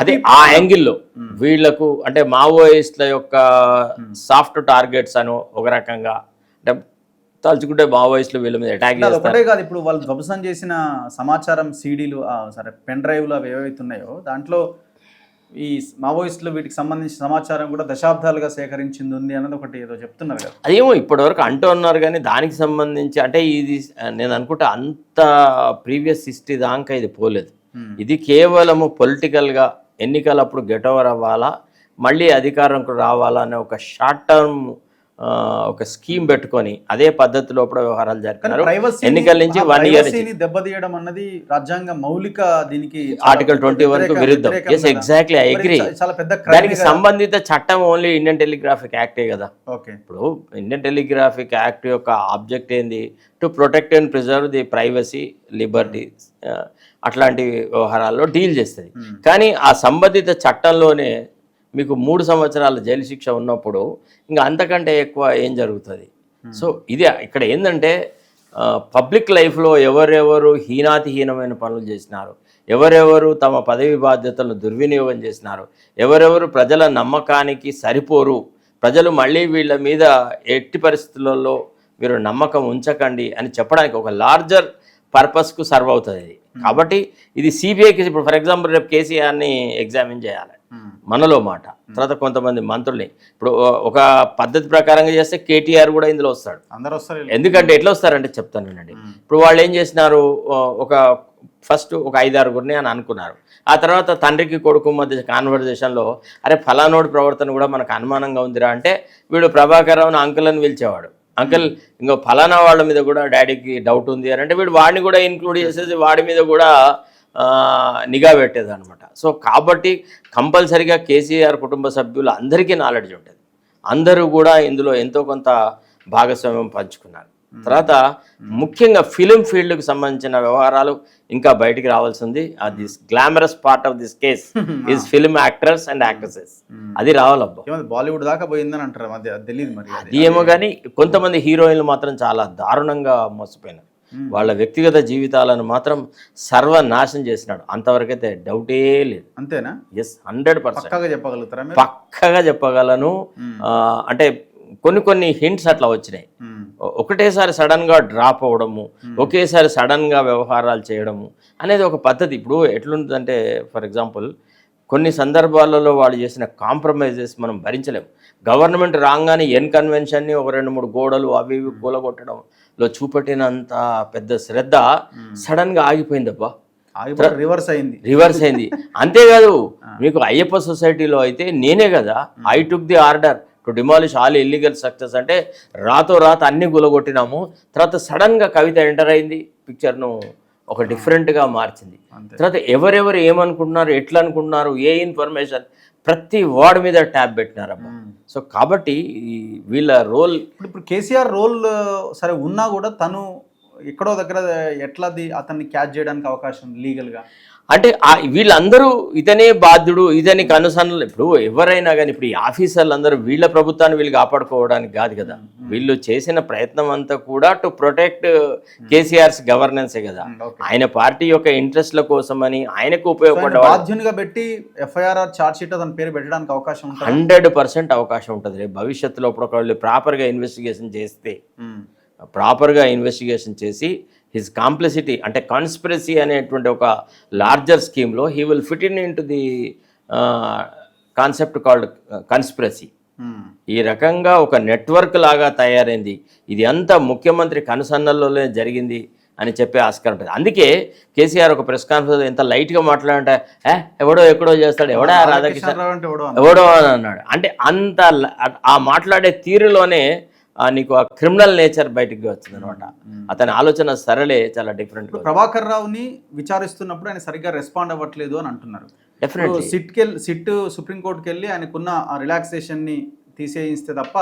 అదే ఆ యాంగిల్లో వీళ్లకు, అంటే మావోయిస్టుల యొక్క సాఫ్ట్ టార్గెట్స్ అని ఒక రకంగా, అంటే తలుచుకుంటే మావోయిస్టులు వీళ్ళ మీద అటాక్ చేస్తారు. కాదు, ఇప్పుడు వాళ్ళు ధ్వంసం చేసిన సమాచారం సీడీలు, సరే పెన్ డ్రైవ్లు అవి ఏవైతే ఉన్నాయో దాంట్లో ఈ మావోయిస్టులు వీటికి సంబంధించిన సమాచారం కూడా దశాబ్దాలుగా సేకరించింది ఉంది అన్నది ఒకటి ఏదో చెప్తున్నారు కదా. అదేమో ఇప్పటివరకు అంటూ ఉన్నారు కానీ దానికి సంబంధించి అంటే ఇది నేను అనుకుంటా అంత ప్రీవియస్ హిస్టరీ దాకా ఇది పోలేదు. ఇది కేవలము పొలిటికల్గా ఎన్నికలప్పుడు గెట్ ఓవర్ అవ్వాలా, మళ్ళీ అధికారంకు రావాలా అనే ఒక షార్ట్ టర్మ్ ఒక స్కీమ్ పెట్టుకొని అదే పద్ధతిలో కూడా వ్యవహారాలు జరిపినారు. ఎన్నికల నుంచి 1 ఇయర్ దెబ్బతీయడం అన్నది రాజ్యాంగ మౌలిక, దీనికి ఆర్టికల్ 21 విరుద్ధం. Yes, exactly, I agree. దానికి సంబంధిత చట్టం ఓన్లీ ఇండియన్ టెలిగ్రాఫిక్ యాక్టే కదా. ఇప్పుడు ఇండియన్ టెలిగ్రాఫిక్ యాక్ట్ యొక్క ఆబ్జెక్ట్ ఏంది? To protect and preserve the privacy, liberty, అట్లాంటి వ్యవహారాల్లో డీల్ చేస్తుంది. కానీ ఆ సంబంధిత చట్టంలోనే మీకు 3 సంవత్సరాల జైలు శిక్ష ఉన్నప్పుడు ఇంకా అంతకంటే ఎక్కువ ఏం జరుగుతుంది? సో ఇది ఇక్కడ ఏంటంటే, పబ్లిక్ లైఫ్లో ఎవరెవరు హీనాతిహీనమైన పనులు చేసినారు, ఎవరెవరు తమ పదవి బాధ్యతలను దుర్వినియోగం చేసినారు, ఎవరెవరు ప్రజల నమ్మకానికి సరిపోరు, ప్రజలు మళ్ళీ వీళ్ళ మీద ఎట్టి పరిస్థితులలో మీరు నమ్మకం ఉంచకండి అని చెప్పడానికి ఒక లార్జర్ పర్పస్కు సర్వ్ అవుతుంది ఇది. కాబట్టి ఇది సిబిఐకి ఇప్పుడు ఫర్ ఎగ్జాంపుల్ రేపు కేసీఆర్ని ఎగ్జామిన్ చేయాలి మనలో మాట, తర్వాత కొంతమంది మంత్రుల్ని. ఇప్పుడు ఒక పద్ధతి ప్రకారంగా చేస్తే కేటీఆర్ కూడా ఇందులో వస్తాడు. అందరూ వస్తారు. ఎందుకంటే ఎట్లా వస్తారంటే చెప్తానండి. ఇప్పుడు వాళ్ళు ఏం చేసినారు, ఒక ఫస్ట్ ఒక 5-6 అని అనుకున్నారు. ఆ తర్వాత తండ్రికి కొడుకు మధ్య కాన్వర్జేషన్లో అరే ఫలానోడి ప్రవర్తన కూడా మనకు అనుమానంగా ఉందిరా అంటే వీడు ప్రభాకర్ రావుని అంకుల్ అని పిలిచేవాడు. అంకుల్ ఇంకో ఫలానా వాళ్ళ మీద కూడా డాడీకి డౌట్ ఉంది అని అంటే వీడు వాడిని కూడా ఇంక్లూడ్ చేసేసి వాడి మీద కూడా నిఘా పెట్టేది అనమాట. సో కాబట్టి కంపల్సరీగా కేసీఆర్ కుటుంబ సభ్యులు అందరికీ నాలెడ్జ్ ఉంటుంది. అందరూ కూడా ఇందులో ఎంతో కొంత భాగస్వామ్యం పంచుకున్నారు. తర్వాత ముఖ్యంగా ఫిలిం ఫీల్డ్కి సంబంధించిన వ్యవహారాలు ఇంకా బయటికి రావాల్సి ఉంది. This glamorous part of this case is film actors and actresses. అది రావాలబ్బా. బాలీవుడ్ దాకా పోయిందని అంటారు, మధ్య తెలియదు మరి అది ఏమో కానీ కొంతమంది హీరోయిన్లు మాత్రం చాలా దారుణంగా మోసపోయినారు. వాళ్ళ వ్యక్తిగత జీవితాలను మాత్రం సర్వనాశనం చేసినాడు. అంతవరకైతే డౌటే లేదు. అంతేనా? ఎస్, 100% పక్కాగా చెప్పగలుగుతారా? పక్కగా చెప్పగలను. అంటే కొన్ని హింట్స్ అట్లా వచ్చినాయి. ఒకటేసారి సడన్గా డ్రాప్ అవ్వడము, ఒకేసారి సడన్గా వ్యవహారాలు చేయడము అనేది ఒక పద్ధతి. ఇప్పుడు ఎట్లుంటుందంటే ఫర్ ఎగ్జాంపుల్ కొన్ని సందర్భాలలో వాళ్ళు చేసిన కాంప్రమైజెస్ మనం భరించలేము. గవర్నమెంట్ రాగానే కన్వెన్షన్ని ఒక 2-3 గోడలు అవి ఇవి కూలగొట్టడంలో చూపెట్టినంత పెద్ద శ్రద్ధ సడన్గా ఆగిపోయిందబ్బా. రివర్స్ అయింది. అంతేకాదు, మీకు అయ్యప్ప సొసైటీలో అయితే నేనే కదా I took the order to demolish all illegal structures అంటే రాతో రాత అన్ని గులగొట్టినాము. తర్వాత సడన్గా కవిత ఎంటర్ అయింది, పిక్చర్ను ఒక డిఫరెంట్గా మార్చింది. తర్వాత ఎవరెవరు ఏమనుకుంటున్నారు, ఎట్లా అనుకుంటున్నారు, ఏ ఇన్ఫర్మేషన్ ప్రతి వార్డు మీద ట్యాబ్ పెట్టినారబ్బా. సో కాబట్టి వీళ్ళ రోల్ ఇప్పుడు కేసీఆర్ రోల్ సరే ఉన్నా కూడా తను ఎక్కడో దగ్గర ఎట్లాది అతన్ని క్యాచ్ చేయడానికి అవకాశం లీగల్గా అంటే వీళ్ళందరూ ఇతనే బాధ్యుడు, ఇతనికి అనుసరణలు. ఇప్పుడు ఎవరైనా కానీ ఇప్పుడు ఈ ఆఫీసర్లు అందరూ వీళ్ళ ప్రభుత్వాన్ని వీళ్ళు కాపాడుకోవడానికి కాదు కదా. వీళ్ళు చేసిన ప్రయత్నం అంతా కూడా టు ప్రొటెక్ట్ కేసీఆర్స్ గవర్నెన్సే కదా. ఆయన పార్టీ యొక్క ఇంట్రెస్ట్ల కోసమని ఆయనకు ఉపయోగపడే బాధ్యునిగా పెట్టి ఎఫ్ఐఆర్ ఛార్జ్ షీట్ అతని పేరు పెట్టడానికి అవకాశం 100% అవకాశం ఉంటుంది. భవిష్యత్తులో ఇప్పుడు ప్రాపర్గా ఇన్వెస్టిగేషన్ చేసి హిజ్ కాంప్లిసిటీ అంటే కాన్స్పిరసీ అనేటువంటి ఒక లార్జర్ స్కీమ్లో he will fit in to the concept called conspiracy. ఈ రకంగా ఒక నెట్వర్క్ లాగా తయారైంది. ఇది అంతా ముఖ్యమంత్రి కనుసన్నల్లోనే జరిగింది అని చెప్పే ఆస్కారం ఉంటుంది. అందుకే కేసీఆర్ ఒక ప్రెస్ కాన్ఫరెన్స్ ఎంత లైట్గా మాట్లాడంటే ఎవడో ఎక్కడో చేస్తాడు, ఎవడా రాధాకృష్ణ ఎవడో అని అన్నాడు. అంటే అంత ఆ మాట్లాడే తీరులోనే నీకు ఆ క్రిమినల్ నేచర్ బయటికి వచ్చింది అనమాట. అతని ఆలోచన సరళే చాలా డిఫరెంట్. ప్రభాకర్ రావుని విచారిస్తున్నప్పుడు ఆయన సరిగ్గా రెస్పాండ్ అవ్వట్లేదు అని అంటున్నారు. డెఫినెట్లీ సిట్ సుప్రీంకోర్టుకి వెళ్ళి ఆయనకున్న ఆ రిలాక్సేషన్ని తీసేయిస్తే తప్ప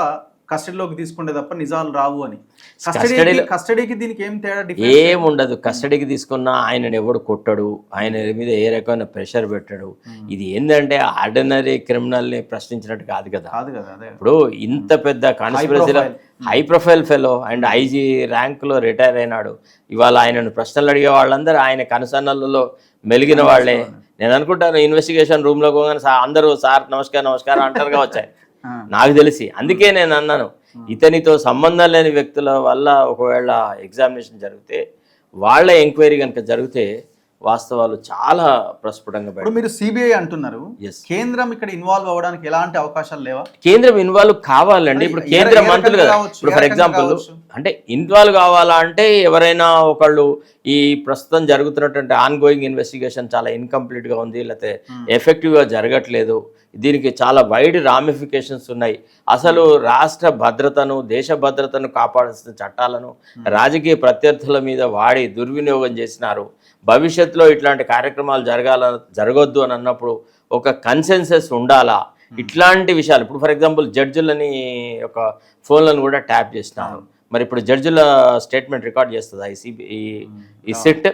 కస్టడీలోకి తీసుకుంటే తప్ప నిజాలు రావు అని. కస్టడీకి దీనికి ఏం తేడా? ఏముండదు. కస్టడీకి తీసుకున్నా ఆయనను ఎవడు కొట్టడు, ఆయన మీద ఏ రకమైన ప్రెషర్ పెట్టాడు. ఇది ఏంటంటే ఆర్డినరీ క్రిమినల్ని ప్రశ్నించినట్టు కాదు కదా. ఇప్పుడు ఇంత పెద్ద కాన్స్పిరసీలో high profile fellow and IG ర్యాంక్లో రిటైర్ అయినాడు. ఇవాళ ఆయనను ప్రశ్నలు అడిగే వాళ్ళందరూ ఆయన కనుసన్నలలో మెలిగిన వాళ్ళే. నేను అనుకుంటాను ఇన్వెస్టిగేషన్ రూమ్లో పోగానే అందరూ సార్ నమస్కారం అంటారుగా వచ్చాయి నాకు తెలిసి. అందుకే నేను అన్నాను ఇతనితో సంబంధం లేని వ్యక్తుల వల్ల ఒకవేళ ఎగ్జామినేషన్ జరిగితే వాళ్ళ ఎంక్వైరీ కనుక జరిగితే వాస్తవాలు చాలా ప్రస్ఫుటంగా బయట. మీరు సిబిఐ అంటున్నారు, కేంద్రం ఇక్కడ ఇన్వాల్వ్ అవ్వడానికి ఎలాంటి అవకాశాలు లేవా? కేంద్రం ఇన్వాల్వ్ కావాలండి. ఇప్పుడు కేంద్ర మంత్రులు కదా, ఇప్పుడు ఫర్ ఎగ్జాంపుల్ అంటే ఇన్వాల్వ్ కావాలా అంటే ఎవరైనా ఒకళ్ళు ఈ ప్రస్తుతం జరుగుతున్నటువంటి ఆన్ గోయింగ్ ఇన్వెస్టిగేషన్ చాలా ఇన్కంప్లీట్గా ఉంది, లేకపోతే ఎఫెక్టివ్గా జరగట్లేదు, దీనికి చాలా వైడ్ రామిఫికేషన్స్ ఉన్నాయి, అసలు రాష్ట్ర భద్రతను దేశ భద్రతను కాపాడాల్సిన చట్టాలను రాజకీయ ప్రత్యర్థుల మీద వాడి దుర్వినియోగం చేసినారు, భవిష్యత్తులో ఇట్లాంటి కార్యక్రమాలు జరగొద్దు అని అన్నప్పుడు ఒక కన్సెన్సస్ ఉండాలా, ఇట్లాంటి విషయాలు. ఇప్పుడు ఫర్ ఎగ్జాంపుల్ జడ్జిలని ఒక ఫోన్లను కూడా ట్యాప్ చేసినారు. మరి ఇప్పుడు జడ్జిల స్టేట్మెంట్ రికార్డ్ చేస్తుందా ఈ సిట్?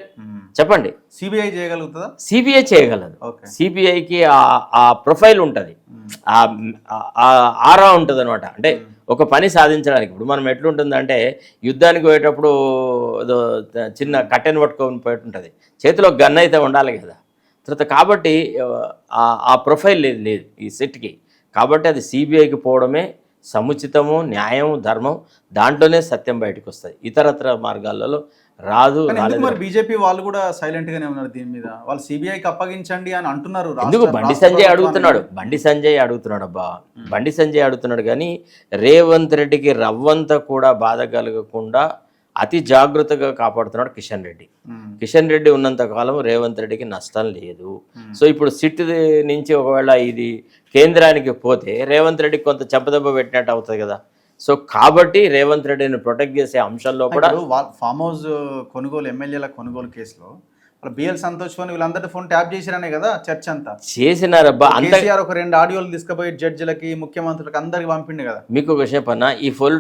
చెప్పండి. సిబిఐ చేయగలుగుతుందా? సిబిఐ చేయగలదు. సిబిఐకి ఆ ప్రొఫైల్ ఉంటుంది, ఆరా ఉంటుంది అనమాట. అంటే ఒక పని సాధించడానికి ఇప్పుడు మనం ఎట్లుంటుందంటే యుద్ధానికి పోయేటప్పుడు ఏదో చిన్న కట్టెను పట్టుకొని పోయేటుంటుంది, చేతిలో గన్ అయితే ఉండాలి కదా. తర్వాత కాబట్టి ఆ ప్రొఫైల్ లేదు ఈ సిట్కి. కాబట్టి అది సిబిఐకి పోవడమే సముచితము, న్యాయం, ధర్మం దాంట్లోనే సత్యం బయటకు వస్తుంది. ఇతరత్ర మార్గాలలో రాదు. కానీ ఎందుకు మరి బీజేపీ వాళ్ళు కూడా సైలెంట్ గానే ఉన్నారు దీని మీద? వాళ్ళు సిబిఐకి అప్పగించండి అని అంటున్నారు. ఎందుకు బండి సంజయ్ అడుగుతున్నాడు అబ్బా, బండి సంజయ్ అడుగుతున్నాడు. కానీ రేవంత్ రెడ్డికి రవ్వంత కూడా బాధ కలగకుండా అతి జాగ్రత్తగా కాపాడుతున్నాడు కిషన్ రెడ్డి. కిషన్ రెడ్డి ఉన్నంత కాలం రేవంత్ రెడ్డికి నష్టం లేదు. సో ఇప్పుడు సిట్ నుంచి ఒకవేళ ఇది కేంద్రానికి పోతే రేవంత్ రెడ్డికి కొంత చెంపదెబ్బ పెట్టినట్టు అవుతుంది కదా. సో కాబట్టి రేవంత్ రెడ్డిని ప్రొటెక్ట్ చేసే అంశంలో కూడా ఫామ్ హౌస్ కొనుగోలు, ఎమ్మెల్యేల కొనుగోలు కేసులో బిఎల్ సంతోష్ ఫోన్ వీళ్ళందరి ఫోన్ ట్యాప్ చేసిరనే కదా చర్చ అంతా చేసినారబ్బా. కేసీఆర్ ఒక 2 ఆడియోలు తీసుకుపోయి జడ్జిలకి, ముఖ్యమంత్రులకు అందరికి పంపిండు కదా. మీకు ఒక విషయం అన్న, ఈ ఫుల్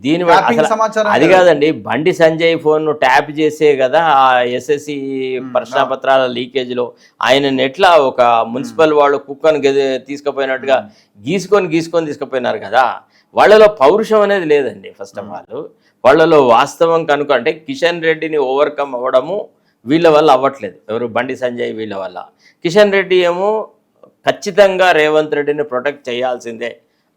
దీని సమాచారం అది కాదండి, బండి సంజయ్ ఫోన్ ట్యాప్ చేసే కదా ఆ ఎస్ఎస్సి ప్రశ్నపత్రాల లీకేజ్లో ఆయన ఎట్లా ఒక మున్సిపల్ వాళ్ళు కుక్కను తీసుకుపోయినట్టుగా గీసుకొని తీసుకుపోయినారు కదా. వాళ్ళలో పౌరుషం అనేది లేదండి. ఫస్ట్ ఆఫ్ ఆల్ వాళ్ళలో వాస్తవం కనుక అంటే కిషన్ రెడ్డిని ఓవర్కమ్ అవ్వడము వీళ్ళ వల్ల అవ్వట్లేదు. ఎవరు? బండి సంజయ్ వీళ్ళ వల్ల. కిషన్ రెడ్డి ఏమో ఖచ్చితంగా రేవంత్ రెడ్డిని ప్రొటెక్ట్ చేయాల్సిందే,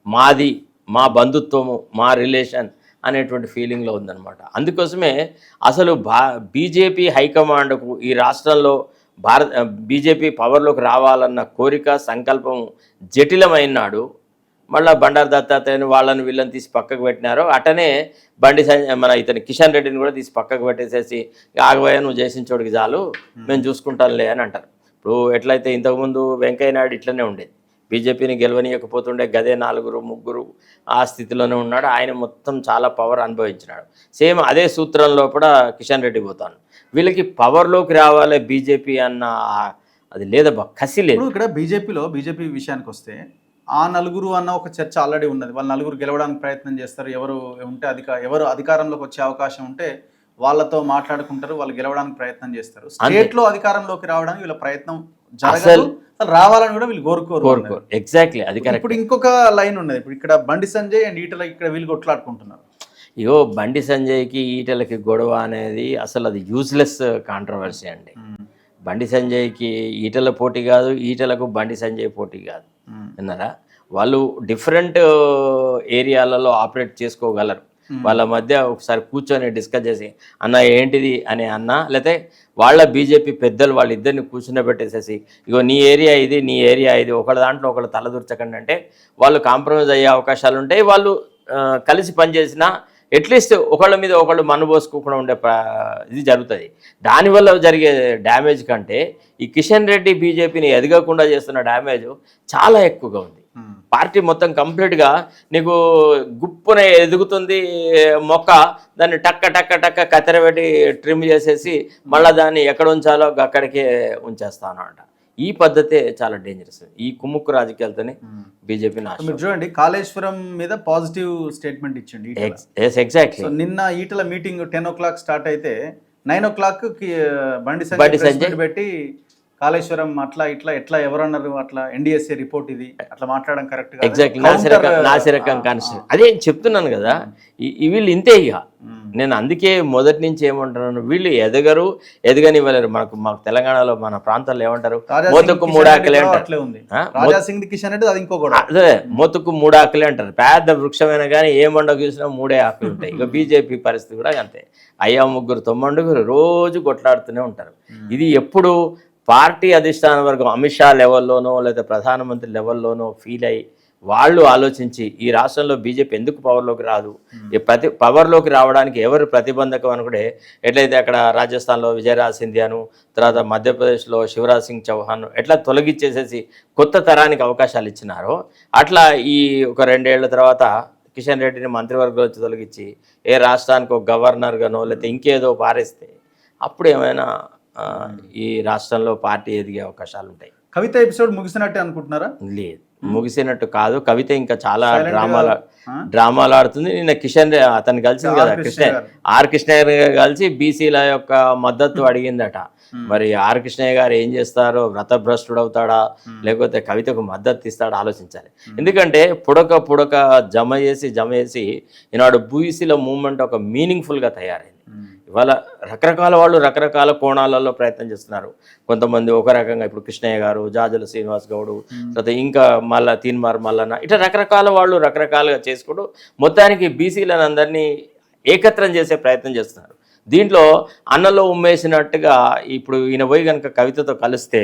మాది, మా బంధుత్వము, మా రిలేషన్ అనేటువంటి ఫీలింగ్లో ఉందన్నమాట. అందుకోసమే అసలు బీజేపీ హైకమాండ్కు ఈ రాష్ట్రంలో బీజేపీ పవర్లోకి రావాలన్న కోరిక, సంకల్పం జటిలమైనాడు. మళ్ళీ బండారు దత్తాత్రేయని వాళ్ళని వీళ్ళని తీసి పక్కకు పెట్టినారు. అటనే మన ఇతని కిషన్ రెడ్డిని కూడా తీసి పక్కకు పెట్టేసేసి ఆగబోయా నువ్వు చేసిన చోటికి చాలు, మేము చూసుకుంటానులే అని అంటారు. ఇప్పుడు ఎట్లయితే ఇంతకుముందు వెంకయ్య నాయుడు ఇట్లనే ఉండేది, బీజేపీని గెలవనీయకపోతుండే, గదే 4-3 ఆ స్థితిలోనే ఉన్నాడు. ఆయన మొత్తం చాలా పవర్ అనుభవించినాడు. సేమ్ అదే సూత్రంలో కూడా కిషన్ రెడ్డి పోతాను. వీళ్ళకి పవర్లోకి రావాలి బీజేపీ అన్న అది లేదబ్బా, కసి లేదు. ఇక్కడ బీజేపీ విషయానికి వస్తే ఆ 4 అన్న ఒక చర్చ ఆల్రెడీ ఉన్నది. వాళ్ళు 4 గెలవడానికి ప్రయత్నం చేస్తారు. ఎవరు అధికారంలోకి వచ్చే అవకాశం ఉంటే వాళ్ళతో మాట్లాడుకుంటారు, వాళ్ళు గెలవడానికి ప్రయత్నం చేస్తారు. స్టేట్ లో అధికారంలోకి రావడానికి వీళ్ళ ప్రయత్నం జరగదు, రావాలని కూడా వీళ్ళు కోరుకోరు. ఎగ్జాక్ట్లీ అది కరెక్ట్. ఇప్పుడు ఇంకొక లైన్ ఉన్నది. ఇప్పుడు ఇక్కడ బండి సంజయ్ అండ్ ఈటల ఇక్కడ వీళ్ళు కొట్లాడుకుంటున్నారు. బండి సంజయ్కి ఈటలకి గొడవ అనేది అసలు అది యూజ్లెస్ కాంట్రవర్సీ అండి. బండి సంజయ్కి ఈటల పోటీ కాదు, ఈటలకు బండి సంజయ్ పోటీ కాదు. విన్నారా? వాళ్ళు డిఫరెంట్ ఏరియాలలో ఆపరేట్ చేసుకోగలరు. వాళ్ళ మధ్య ఒకసారి కూర్చొని డిస్కస్ చేసి అన్న ఏంటిది అని అన్న, లేకపోతే వాళ్ళ బీజేపీ పెద్దలు వాళ్ళిద్దరిని కూర్చుని ఇగో నీ ఏరియా ఇది, నీ ఏరియా ఇది, ఒకళ్ళ దాంట్లో ఒకళ్ళు తలదూర్చకండి అంటే వాళ్ళు కాంప్రమైజ్ అయ్యే అవకాశాలు ఉంటాయి. వాళ్ళు కలిసి పనిచేసినా అట్లీస్ట్ ఒకళ్ళ మీద ఒకళ్ళు మన్నుపోసుకోకుండా ఉండే ఇది జరుగుతుంది. దానివల్ల జరిగే డ్యామేజ్ కంటే ఈ కిషన్ రెడ్డి బీజేపీని ఎదగకుండా చేస్తున్న డ్యామేజ్ చాలా ఎక్కువగా ఉంది. పార్టీ మొత్తం కంప్లీట్గా నీకు గుప్పున ఎదుగుతుంది మొక్క, దాన్ని టక్క కత్తెర పెట్టి ట్రిమ్ చేసేసి మళ్ళీ దాన్ని ఎక్కడ ఉంచాలో అక్కడికే ఉంచేస్తాను అంట. ఈ పద్ధతే చాలా డేంజరస్. ఈ కుమ్ముక్కు రాజకీయాలతోనే బీజేపీ మీరు చూడండి, కాళేశ్వరం మీద పాజిటివ్ స్టేట్మెంట్ ఇచ్చింది. ఎగ్జాక్ట్లీ. నిన్న ఈటల మీటింగ్ 10 o'clock స్టార్ట్ అయితే 9 o'clock బండి సంజయ్ పెట్టి కాళేశ్వరం అట్లా ఎట్లా ఎవరన్నారు, అట్లా ఎన్డీఎస్ఏ రిపోర్ట్ ఇది అట్లా మాట్లాడడం కరెక్ట్. ఎగ్జాక్ట్లీ నాసిరకం కాన్స్టిట్యూషన్ అదే చెప్తున్నాను కదా. వీళ్ళు ఇంతే. ఇక నేను అందుకే మొదటి నుంచి ఏమంటున్నాను, వీళ్ళు ఎదగనివ్వలేరు. మాకు తెలంగాణలో మన ప్రాంతాల్లో ఏమంటారు, మోతుకు 3 ఆకలి అంటారు. అదే మోతుకు 3 ఆకలి అంటారు. పెద్ద వృక్షమైనా కానీ ఏ మండకు చూసినా 3 ఆకులు ఉంటాయి. ఇక బీజేపీ పరిస్థితి కూడా అంతే. 5 9 రోజు కొట్లాడుతూనే ఉంటారు. ఇది ఎప్పుడు పార్టీ అధిష్టాన వర్గం అమిత్ షా లెవెల్లోనో లేదా ప్రధానమంత్రి లెవెల్లోనో ఫీల్ అయ్యి వాళ్ళు ఆలోచించి ఈ రాష్ట్రంలో బీజేపీ ఎందుకు పవర్లోకి రాదు, పవర్లోకి రావడానికి ఎవరు ప్రతిబంధకం అనుకుంటే, ఎట్లయితే అక్కడ రాజస్థాన్లో విజయరాజ్ సింధియాను, తర్వాత మధ్యప్రదేశ్లో శివరాజ్ సింగ్ చౌహాన్ ఎట్లా తొలగించేసేసి కొత్త తరానికి అవకాశాలు ఇచ్చినారో, అట్లా ఈ ఒక 2 ఏళ్ల తర్వాత కిషన్ రెడ్డిని మంత్రివర్గంలో తొలగించి ఏ రాష్ట్రానికి ఒక గవర్నర్గానో లేకపోతే ఇంకేదో పారేస్తే అప్పుడు ఏమైనా ఈ రాష్ట్రంలో పార్టీ ఎదిగే అవకాశాలు ఉంటాయి. కవిత ఎపిసోడ్ ముగిసినట్టే అనుకుంటున్నారా? లేదు, ముగిసినట్టు కాదు. కవిత ఇంకా చాలా డ్రామాలు ఆడుతుంది. నిన్న అతను కలిసింది కదా, కృష్ణయ్య గారు కలిసి బీసీల యొక్క మద్దతు అడిగిందట. మరి కృష్ణయ్య గారు ఏం చేస్తారో, వ్రతభ్రష్టుడు అవుతాడా లేకపోతే కవితకు మద్దతు ఇస్తాడా ఆలోచించాలి. ఎందుకంటే పుడక జమ చేసి ఈనాడు బీసీల మూవ్మెంట్ ఒక మీనింగ్ఫుల్గా తయారైంది. ఇవాళ రకరకాల వాళ్ళు రకరకాల కోణాలలో ప్రయత్నం చేస్తున్నారు. కొంతమంది ఒక రకంగా, ఇప్పుడు కృష్ణయ్య గారు, జాజుల శ్రీనివాస్ గౌడు, తర్వాత ఇంకా మళ్ళా తీన్మార్ మల్లన్న, ఇట్లా రకరకాల వాళ్ళు రకరకాలుగా చేసుకుంటూ మొత్తానికి బీసీలను అందరినీ ఏకత్రం చేసే ప్రయత్నం చేస్తున్నారు. దీంట్లో అన్నలో ఉమ్మేసినట్టుగా ఇప్పుడు ఈయన పోయి కనుక కవితతో కలిస్తే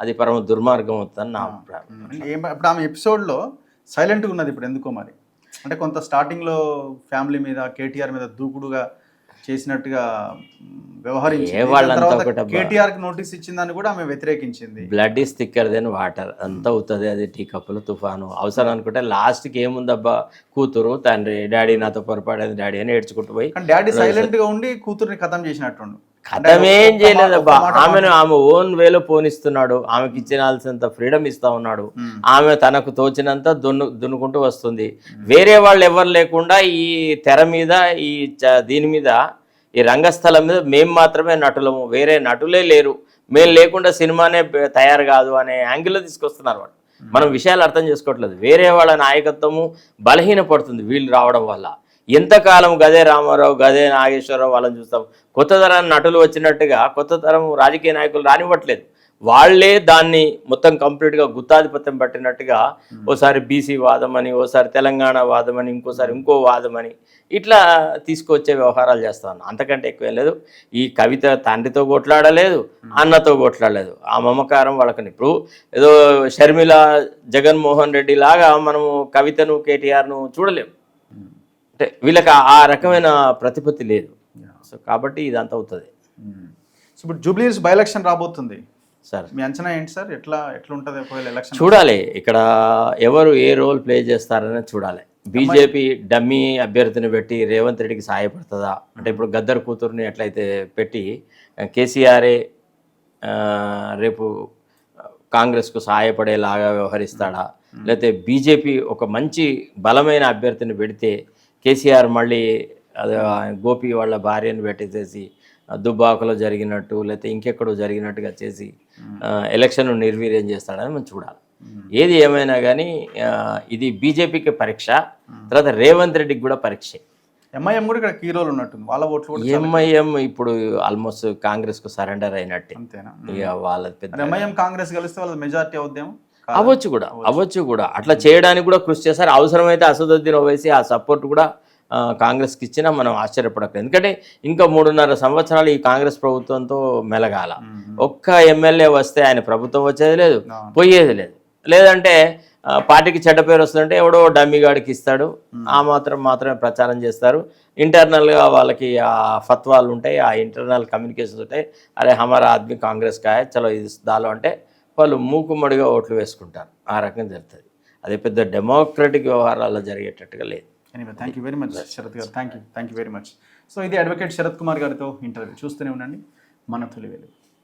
అది పరమ దుర్మార్గం అవుతుందని నా అభిప్రాయం. ఇప్పుడు ఆమె ఎపిసోడ్లో సైలెంట్గా ఉన్నది ఇప్పుడు ఎందుకో మరి, అంటే కొంత స్టార్టింగ్లో ఫ్యామిలీ మీద కేటీఆర్ మీద దూకుడుగా చేసినట్టుగా వ్యవహరించింది. కేటీఆర్కి నోటీస్ ఇచ్చిందని కూడా ఆమె వ్యతిరేకించింది. Blood is thicker than water, అంతా అవుతుంది అది టీ కప్పులు తుఫాను. అవసరం అనుకుంటే లాస్ట్కి ఏముందబ్బా, కూతురు తండ్రి, డాడీ నాతో పొరపాడేది డాడీ అని ఏడ్చుకుంటూ పోయి, డాడీ సైలెంట్గా ఉండి కూతుర్ని ఖతం చేసినట్టుండు. కథమేం చేయలేదబ్బా, ఆమె ఓన్ వేలో పోనిస్తున్నాడు, ఆమెకి ఇచ్చినాల్సినంత ఫ్రీడమ్ ఇస్తా ఉన్నాడు, ఆమె తనకు తోచినంత దున్నుకుంటూ వస్తుంది. వేరే వాళ్ళు ఎవరు లేకుండా ఈ తెర మీద, ఈ దీని మీద, ఈ రంగస్థలం మీద మేము మాత్రమే నటులము, వేరే నటులే లేరు, మేము లేకుండా సినిమానే తయారు కాదు అనే యాంగిల్లో తీసుకొస్తున్నారు వాళ్ళు. మనం విషయాలు అర్థం చేసుకోవట్లేదు. వేరే వాళ్ళ నాయకత్వము బలహీనపడుతుంది వీళ్ళు రావడం వల్ల. ఎంతకాలం గదే రామారావు, గదే నాగేశ్వరరావు వాళ్ళని చూస్తాం. కొత్త తరం నటులు వచ్చినట్టుగా కొత్త తరం రాజకీయ నాయకులు రానివ్వట్లేదు. వాళ్లే దాన్ని మొత్తం కంప్లీట్గా గుత్తాధిపత్యం పట్టినట్టుగా ఓసారి బీసీ వాదం అని, ఓసారి తెలంగాణ వాదం అని, ఇంకోసారి ఇంకో వాదం అని, ఇట్లా తీసుకొచ్చే వ్యవహారాలు చేస్తా ఉన్నా. అంతకంటే ఎక్కువేం లేదు. ఈ కవిత తండ్రితో కొట్లాడలేదు, అన్నతో కొట్లాడలేదు. ఆ మమకారం వాళ్ళకని. ఇప్పుడు ఏదో షర్మిల, జగన్మోహన్ రెడ్డి లాగా మనము కవితను, కేటీఆర్ను చూడలేము. అంటే వీళ్ళకి ఆ రకమైన ప్రతిపత్తి లేదు. సో కాబట్టి ఇదంతా అవుతుంది. సో ఇప్పుడు జూబ్లీ హిల్స్ బై ఎలక్షన్ రాబోతుంది సార్, మీ అంచనా ఏంటి సార్? ఎట్లా ఉంటుంది ఒకవేళ ఎలక్షన్? చూడాలి ఇక్కడ ఎవరు ఏ రోల్ ప్లే చేస్తారని చూడాలి. బీజేపీ డమ్మీ అభ్యర్థిని పెట్టి రేవంత్ రెడ్డికి సహాయపడుతుందా అంటే, ఇప్పుడు గద్దర్ కూతురుని ఎట్లయితే పెట్టి కేసీఆరే రేపు కాంగ్రెస్కు సహాయపడేలాగా వ్యవహరిస్తాడా, లేకపోతే బీజేపీ ఒక మంచి బలమైన అభ్యర్థిని పెడితే కేసీఆర్ మళ్ళీ అదే గోపి వాళ్ళ భార్యను పెట్టేసేసి దుబ్బాకలో జరిగినట్టు లేకపోతే ఇంకెక్కడో జరిగినట్టుగా చేసి ఎలక్షన్ నిర్వీర్యం చేస్తాడని మనం చూడాలి. ఏది ఏమైనా కానీ ఇది బీజేపీకి పరీక్ష, తర్వాత రేవంత్ రెడ్డికి కూడా పరీక్ష. ఎంఐఎం కూడా ఇక్కడ కీ రోల్ ఉన్నట్టుంది. వాళ్ళ ఓట్లు ఎంఐఎం ఇప్పుడు ఆల్మోస్ట్ కాంగ్రెస్కు సరెండర్ అయినట్టే. అంతేనా? ఇక వాళ్ళ పెద్ద ఎంఐఎం కాంగ్రెస్ కలిస్తే వాళ్ళ మెజారిటీ అవుద్దేమో. అవ్వచ్చు కూడా అట్లా చేయడానికి కూడా కృషి చేస్తారు. అవసరమైతే అసదుద్దీన్ ఓవైసీ ఆ సపోర్ట్ కూడా కాంగ్రెస్కి ఇచ్చినా మనం ఆశ్చర్యపడలేదు. ఎందుకంటే ఇంకా 3.5 సంవత్సరాలు ఈ కాంగ్రెస్ ప్రభుత్వంతో మెలగాల. ఒక్క ఎమ్మెల్యే వస్తే ఆయన ప్రభుత్వం వచ్చేది లేదు, పోయేది లేదు. లేదంటే పార్టీకి చెడ్డ పేరు వస్తుందంటే ఎవడో డమ్మిగాడికి ఇస్తాడు, ఆ మాత్రమే ప్రచారం చేస్తారు. ఇంటర్నల్గా వాళ్ళకి ఆ ఫత్వాలు ఉంటాయి, ఆ ఇంటర్నల్ కమ్యూనికేషన్స్ ఉంటాయి. అరే హమారా ఆద్మీ కాంగ్రెస్ కాయ చలో ఇది దాలో అంటే వాళ్ళు మూకుమ్మడిగా ఓట్లు వేసుకుంటారు. ఆ రకంగా జరుగుతుంది. అదే పెద్ద డెమోక్రటిక్ వ్యవహారాల్లో జరిగేటట్టుగా లేదు. Thank you very much Sharath గారు. Thank you very much. So ఇది అడ్వకేట్ శరత్ కుమార్ గారితో ఇంటర్వ్యూ. చూస్తూనే ఉండండి మన తొలి వెలుగు.